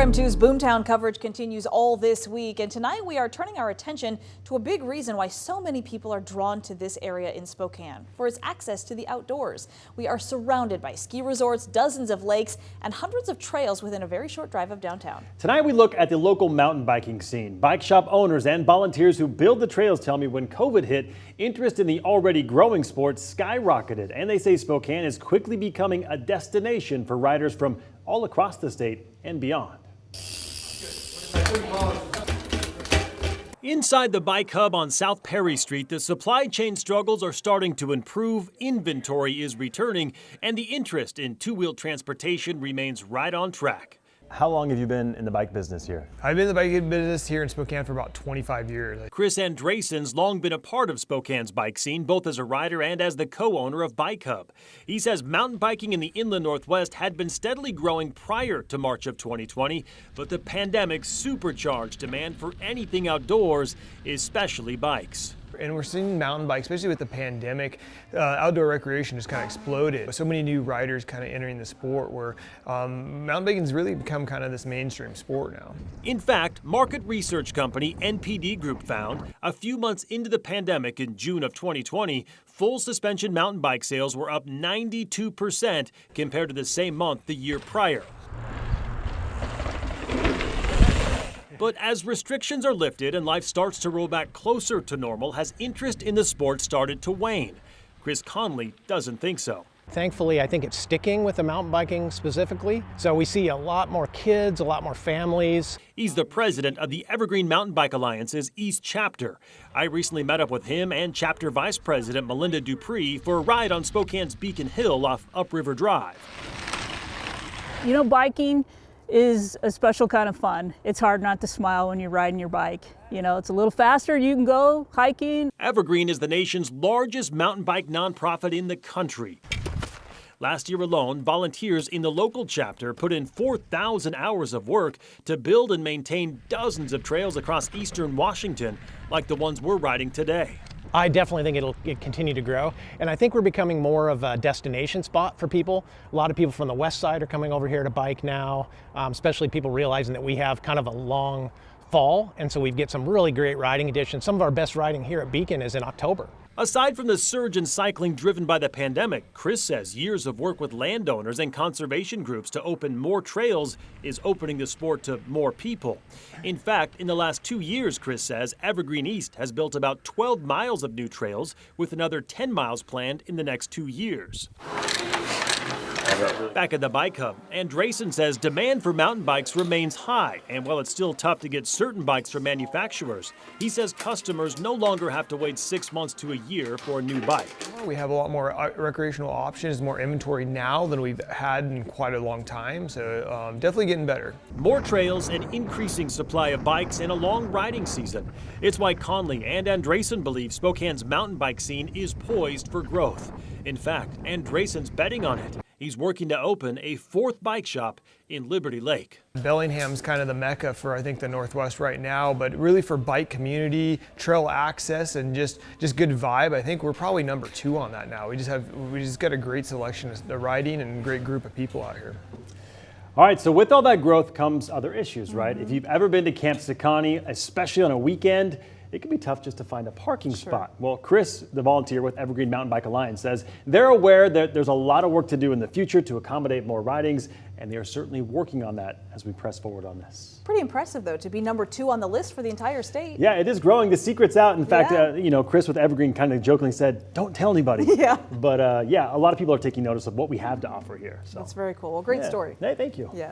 KREM 2's Boomtown coverage continues all this week, and tonight we are turning our attention to a big reason why so many people are drawn to this area in Spokane, for its access to the outdoors. We are surrounded by ski resorts, dozens of lakes, and hundreds of trails within a very short drive of downtown. Tonight we look at the local mountain biking scene. Bike shop owners and volunteers who build the trails tell me when COVID hit, interest in the already growing sport skyrocketed, and they say Spokane is quickly becoming a destination for riders from all across the state and beyond. Inside the bike hub on South Perry Street, the supply chain struggles are starting to improve, inventory is returning, and the interest in two-wheel transportation remains right on track. How long have you been in the bike business here? I've been in the bike business here in Spokane for about 25 years. Chris Andresen's long been a part of Spokane's bike scene, both as a rider and as the co-owner of Bike Hub. He says mountain biking in the inland Northwest had been steadily growing prior to March of 2020, but the pandemic supercharged demand for anything outdoors, especially bikes. And we're seeing mountain bikes, especially with the pandemic, outdoor recreation just kind of exploded. So many new riders kind of entering the sport where mountain biking's really become kind of this mainstream sport now. In fact, market research company NPD Group found a few months into the pandemic in June of 2020, full suspension mountain bike sales were up 92% compared to the same month the year prior. But as restrictions are lifted and life starts to roll back closer to normal, has interest in the sport started to wane? Chris Conley doesn't think so. Thankfully, I think it's sticking with the mountain biking specifically. So we see a lot more kids, a lot more families. He's the president of the Evergreen Mountain Bike Alliance's East Chapter. I recently met up with him and chapter vice president Melinda Dupree for a ride on Spokane's Beacon Hill off Upriver Drive. You know, biking is a special kind of fun. It's hard not to smile when you're riding your bike. You know, it's a little faster, you can go hiking. Evergreen is the nation's largest mountain bike nonprofit in the country. Last year alone, volunteers in the local chapter put in 4,000 hours of work to build and maintain dozens of trails across eastern Washington, like the ones we're riding today. I definitely think it'll continue to grow. And I think we're becoming more of a destination spot for people. A lot of people from the west side are coming over here to bike now, especially people realizing that we have kind of a long fall. And so we get some really great riding additions. Some of our best riding here at Beacon is in October. Aside from the surge in cycling driven by the pandemic, Chris says years of work with landowners and conservation groups to open more trails is opening the sport to more people. In fact, in the last 2 years, Chris says, Evergreen East has built about 12 miles of new trails, with another 10 miles planned in the next 2 years. Back at the Bike Hub, Andresen says demand for mountain bikes remains high, and while it's still tough to get certain bikes from manufacturers, he says customers no longer have to wait 6 months to a year for a new bike. We have a lot more recreational options, more inventory now than we've had in quite a long time, so definitely getting better. More trails, an increasing supply of bikes, and a long riding season. It's why Conley and Andresen believe Spokane's mountain bike scene is poised for growth. In fact, Andresen's betting on it. He's working to open a fourth bike shop in Liberty Lake. Bellingham's kind of the mecca for, I think, the Northwest right now, but really for bike community, trail access, and just good vibe. I think we're probably number 2 on that now. We just got a great selection of riding and a great group of people out here. All right, so with all that growth comes other issues, right? If you've ever been to Camp County, especially on a weekend, it can be tough just to find a parking spot. Well, Chris, the volunteer with Evergreen Mountain Bike Alliance, says they're aware that there's a lot of work to do in the future to accommodate more ridings, and they are certainly working on that as we press forward on this. Pretty impressive, though, to be number 2 on the list for the entire state. Yeah, it is growing. The secret's out. In fact, you know, Chris with Evergreen kind of jokingly said, "Don't tell anybody." Yeah. But yeah, a lot of people are taking notice of what we have to offer here. So that's very cool. Well, great story. Hey, thank you. Yeah.